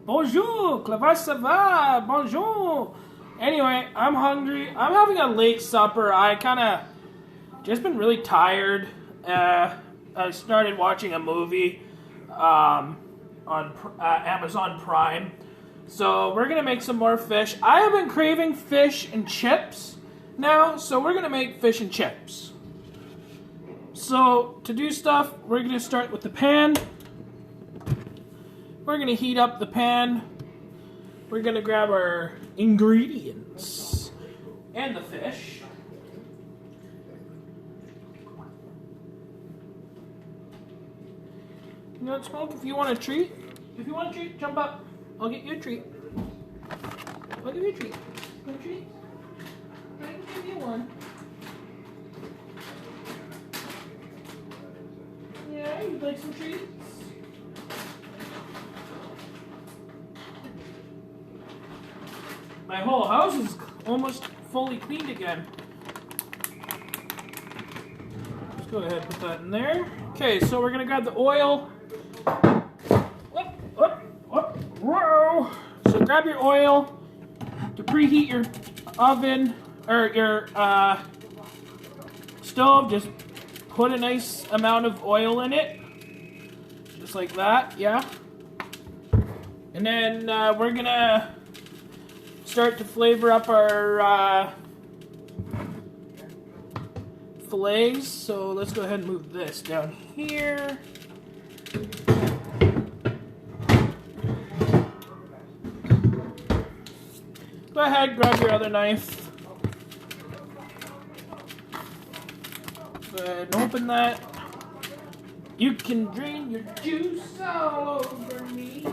Bonjour, comment ça va? Bonjour. Anyway, I'm hungry. I'm having a late supper. I kind of just been really tired. I started watching a movie on Amazon Prime. So we're going to make some more fish. I have been craving fish and chips now, so we're going to make fish and chips. So to do stuff, we're going to start with the pan. We're going to heat up the pan. We're going to grab our ingredients and the fish. You know what, Smoke? If you want a treat, jump up. I'll get you a treat. I'll give you a treat. Want a treat? I can give you one. Yeah, you'd like some treats? My whole house is almost fully cleaned again. Let's go ahead and put that in there. Okay, so we're going to grab the oil. Whoa! So grab your oil to preheat your oven or your stove. Just put a nice amount of oil in it. Just like that, yeah. And then we're going to start to flavor up our fillets. So let's go ahead and move this down here. Go ahead, grab your other knife. Go ahead and open that. You can drain your juice all over me.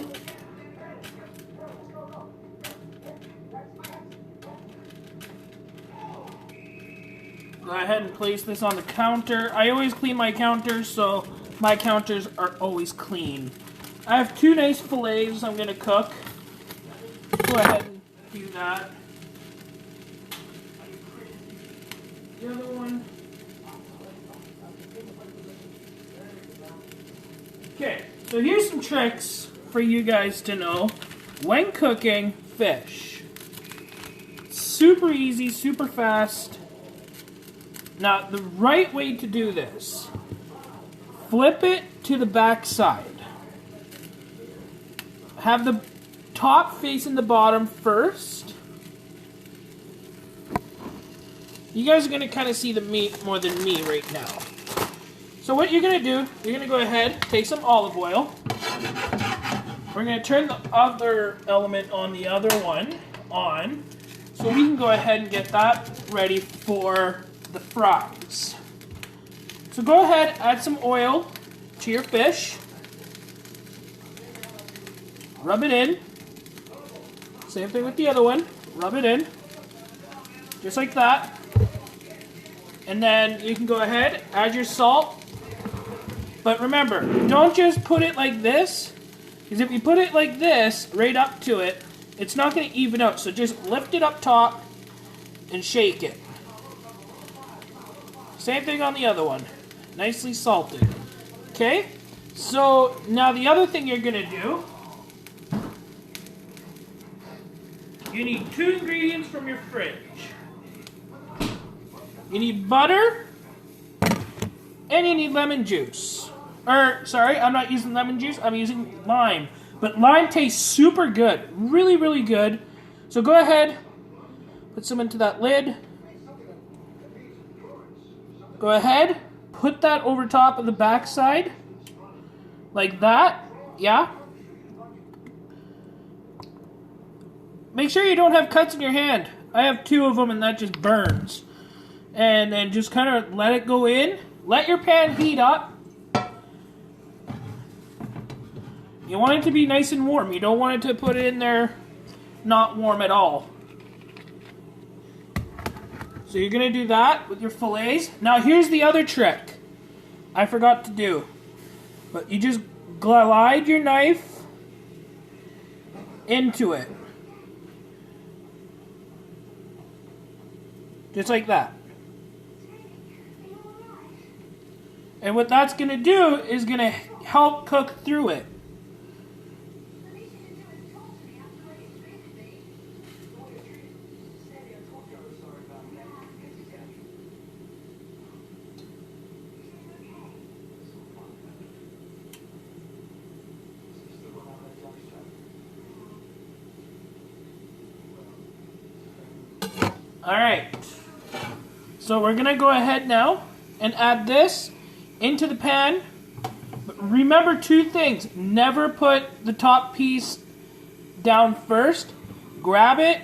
Go ahead and place this on the counter. I always clean my counters, so my counters are always clean. I have two nice fillets I'm going to cook. Go ahead and do that. The other one. Okay, so here's some tricks for you guys to know when cooking fish. Super easy, super fast. Now, the right way to do this, flip it to the back side. Have the top facing the bottom first. You guys are going to kind of see the meat more than me right now. So what you're going to do, you're going to go ahead, take some olive oil. We're going to turn the other element on the other one on, so we can go ahead and get that ready for the fries. So go ahead, add some oil to your fish. Rub it in. Same thing with the other one. Rub it in. Just like that. And then you can go ahead, add your salt. But remember, don't just put it like this, because if you put it like this, right up to it, it's not going to even out. So just lift it up top and shake it. Same thing on the other one. Nicely salted. Okay? So, now the other thing you're going to do, you need two ingredients from your fridge. You need butter, and you need lemon juice. Sorry, I'm not using lemon juice, I'm using lime. But lime tastes super good. Really, really good. So go ahead, put some into that lid. Go ahead, put that over top of the backside, like that, yeah. Make sure you don't have cuts in your hand. I have two of them and that just burns. And then just kind of let it go in. Let your pan heat up. You want it to be nice and warm. You don't want it to put it in there not warm at all. So you're going to do that with your fillets. Now here's the other trick I forgot to do. But you just glide your knife into it. Just like that. And what that's going to do is going to help cook through it. Alright. So we're going to go ahead now and add this into the pan. But remember two things. Never put the top piece down first. Grab it.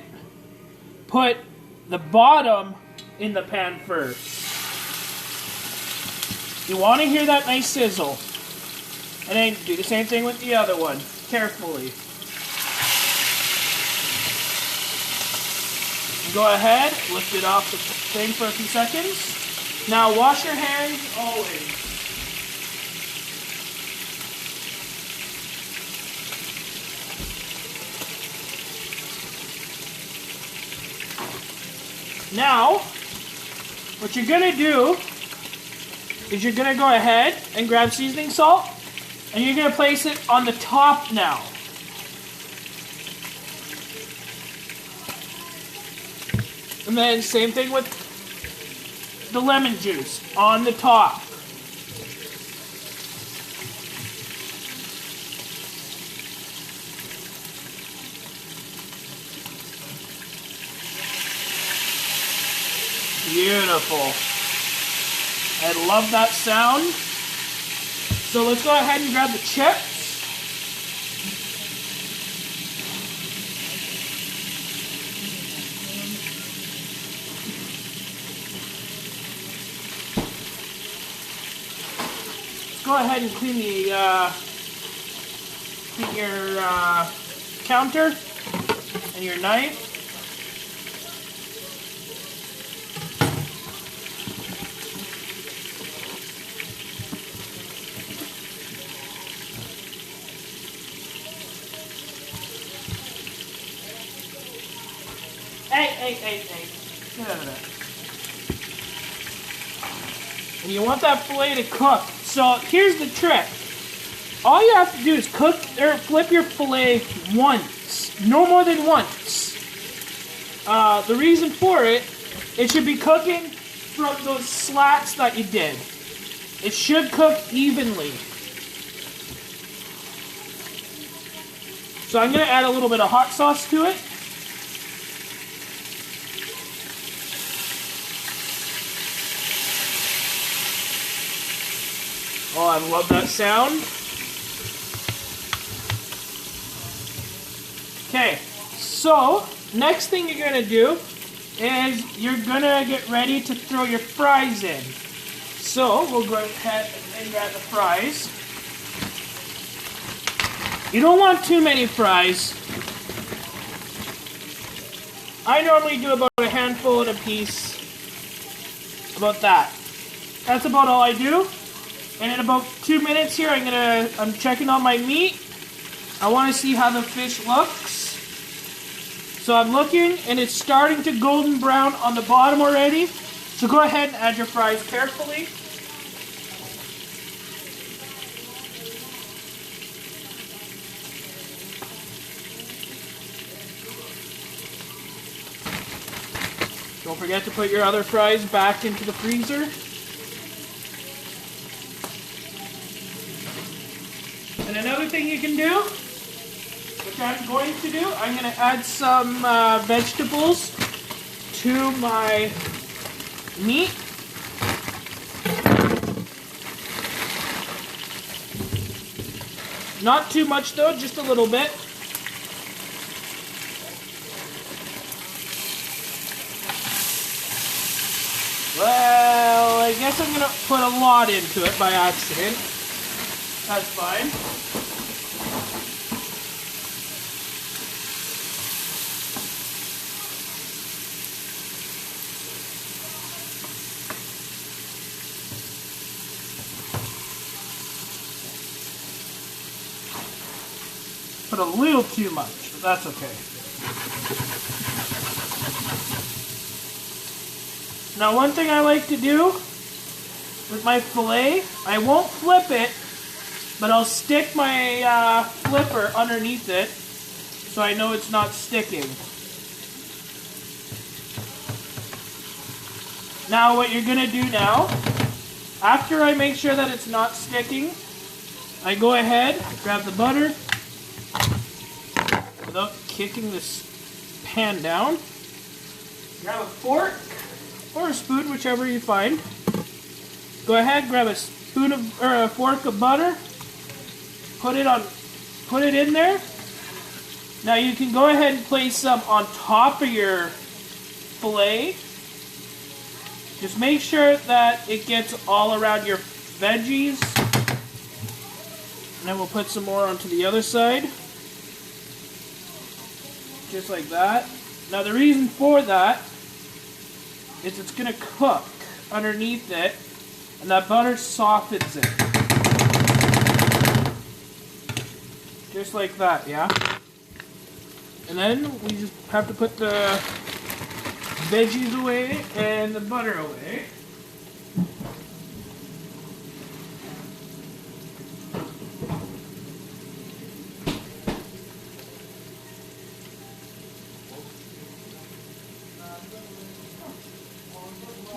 Put the bottom in the pan first. You want to hear that nice sizzle. And then do the same thing with the other one. Carefully. Go ahead, lift it off the thing for a few seconds. Now wash your hands always. Now, what you're going to do is you're going to go ahead and grab seasoning salt, and you're going to place it on the top now. And then same thing with the lemon juice on the top. Beautiful. I love that sound. So let's go ahead and grab the chips. Go ahead and clean your counter and your knife. Hey. Get out of there. And you want that filet to cook. So here's the trick. All you have to do is cook or flip your filet once. No more than once. The reason for it should be cooking from those slats that you did. It should cook evenly. So I'm going to add a little bit of hot sauce to it. Oh, I love that sound. Okay, so next thing you're going to do is you're going to get ready to throw your fries in. So we'll go ahead and grab the fries. You don't want too many fries. I normally do about a handful at a piece. About that. That's about all I do. And in about 2 minutes here, I'm checking on my meat. I want to see how the fish looks. So I'm looking, and it's starting to golden brown on the bottom already. So go ahead and add your fries carefully. Don't forget to put your other fries back into the freezer. And another thing you can do, which I'm going to do, I'm going to add some vegetables to my meat. Not too much though, just a little bit. Well, I guess I'm going to put a lot into it by accident. That's fine. Put a little too much, but that's okay. Now, one thing I like to do with my filet, I won't flip it, but I'll stick my flipper underneath it so I know it's not sticking. Now what you're going to do now, after I make sure that it's not sticking, I go ahead, grab the butter, without kicking this pan down. Grab a fork or a spoon, whichever you find. Go ahead, grab a spoon of or a fork of butter. Put it in there. Now you can go ahead and place some on top of your fillet. Just make sure that it gets all around your veggies. And then we'll put some more onto the other side. Just like that. Now the reason for that is it's going to cook underneath it, and that butter softens it. Just like that, yeah? And then we just have to put the veggies away and the butter away.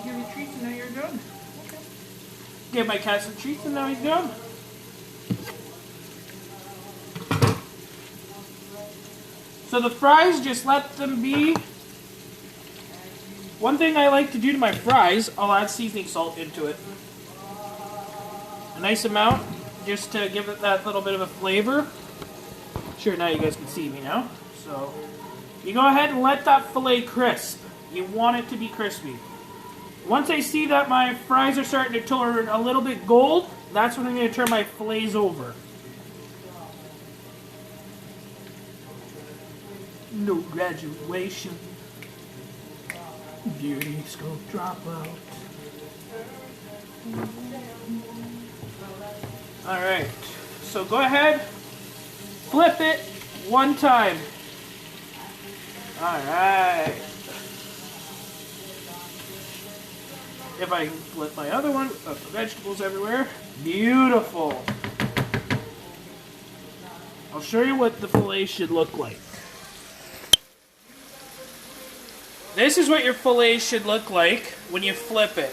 Give me treats and now you're done. Okay. Give my cat some treats and now he's done. So the fries, just let them be. One thing I like to do to my fries, I'll add seasoning salt into it. A nice amount, just to give it that little bit of a flavor. Sure, now you guys can see me now. So, you go ahead and let that fillet crisp. You want it to be crispy. Once I see that my fries are starting to turn a little bit gold, that's when I'm going to turn my fillets over. No graduation. Beauties go drop out. Alright, so go ahead, flip it one time. Alright. If I can flip my other one without the vegetables everywhere. Beautiful. I'll show you what the fillet should look like. This is what your fillet should look like when you flip it.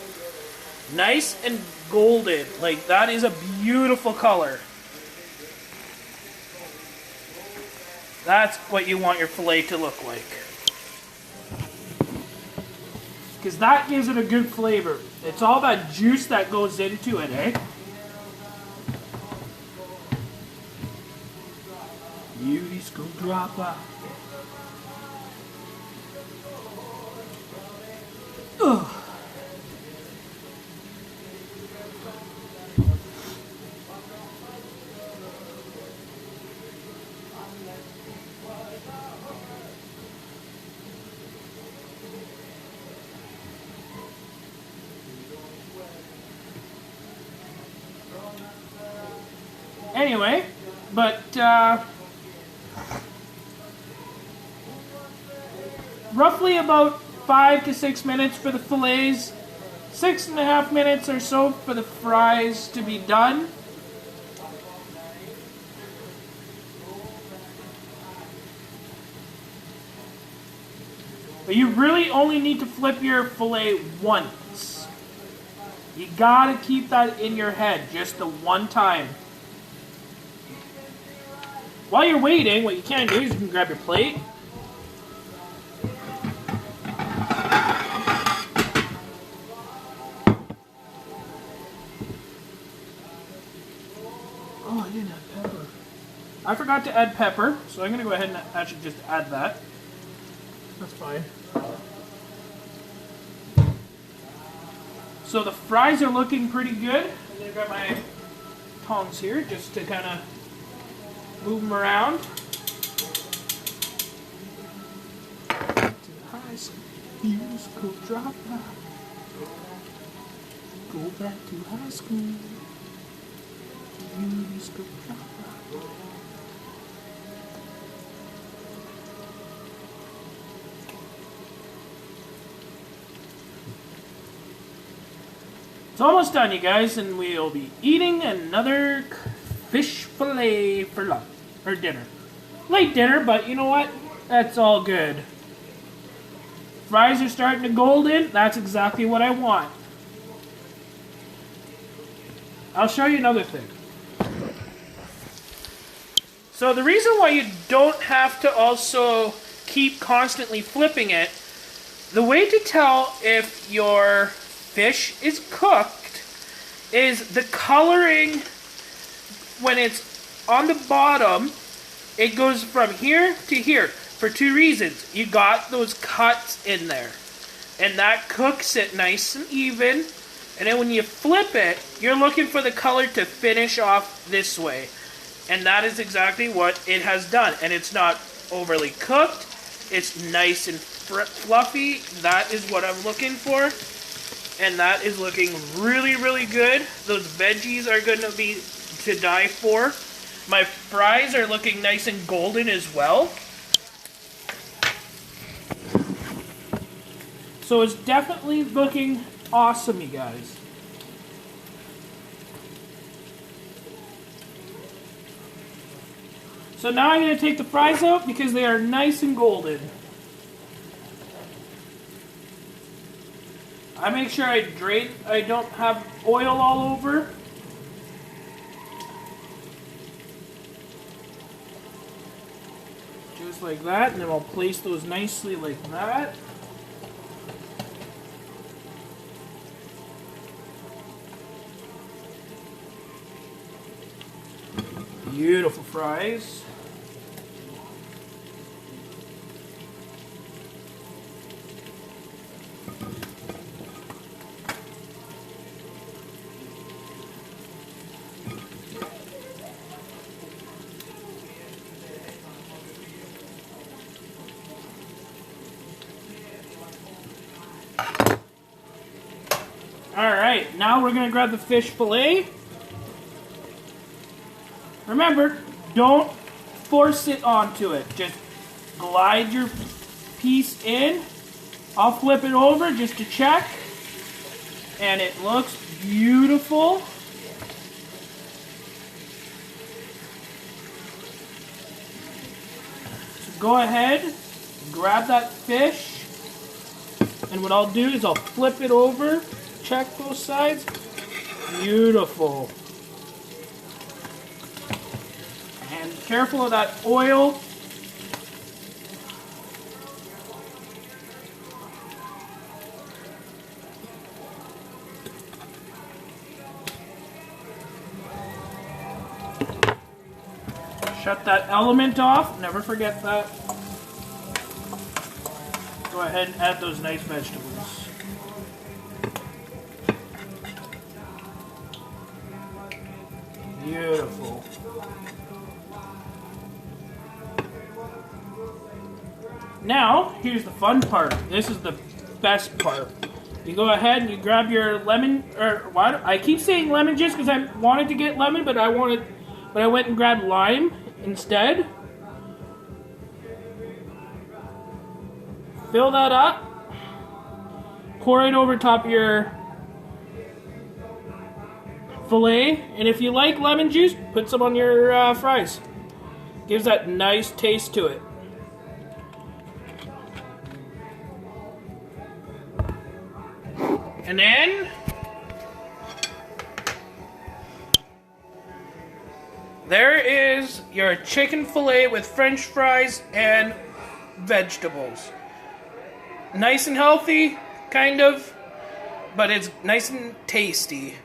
Nice and golden. Like, that is a beautiful color. That's what you want your fillet to look like. Because that gives it a good flavor. It's all that juice that goes into it, eh? Beauties go drop out. Ugh. Anyway, but roughly about 5 to 6 minutes for the fillets, 6.5 minutes or so for the fries to be done. But you really only need to flip your fillet once. You gotta keep that in your head, just the one time. While you're waiting, what you can do is you can grab your plate. Oh, I didn't add pepper. I forgot to add pepper, so I'm going to go ahead and actually just add that. That's fine. So the fries are looking pretty good. I'm going to grab my tongs here just to kind of move them around. To the high school, musical dropout. Go back to high school. Musical dropout. It's almost done, you guys, and we'll be eating another fish fillet for lunch, or dinner. Late dinner, but you know what? That's all good. Fries are starting to golden. That's exactly what I want. I'll show you another thing. So the reason why you don't have to also keep constantly flipping it the way to tell if your fish is cooked is the coloring. When it's on the bottom, it goes from here to here for two reasons. You got those cuts in there, and that cooks it nice and even. And then when you flip it, you're looking for the color to finish off this way. And that is exactly what it has done. And it's not overly cooked. It's nice and fluffy. That is what I'm looking for. And that is looking really, really good. Those veggies are going to be to die for. My fries are looking nice and golden as well. So it's definitely looking awesome, you guys. So now I'm going to take the fries out because they are nice and golden. I make sure I drain, I don't have oil all over. Just like that, and then I'll place those nicely like that. Beautiful fries. Alright, now we're going to grab the fish fillet. Remember, don't force it onto it. Just glide your piece in. I'll flip it over just to check. And it looks beautiful. So go ahead, grab that fish. And what I'll do is I'll flip it over. Check both sides. Beautiful. And careful of that oil. Shut that element off. Never forget that. Go ahead and add those nice vegetables. Beautiful. Now, here's the fun part. This is the best part. You go ahead and you grab your lemon, or what? I keep saying lemon juice because I wanted to get lemon, but I went and grabbed lime instead. Fill that up. Pour it over top of your fillet, and if you like lemon juice, put some on your fries. Gives that nice taste to it. And then there is your chicken fillet with French fries and vegetables. Nice and healthy, kind of, but it's nice and tasty.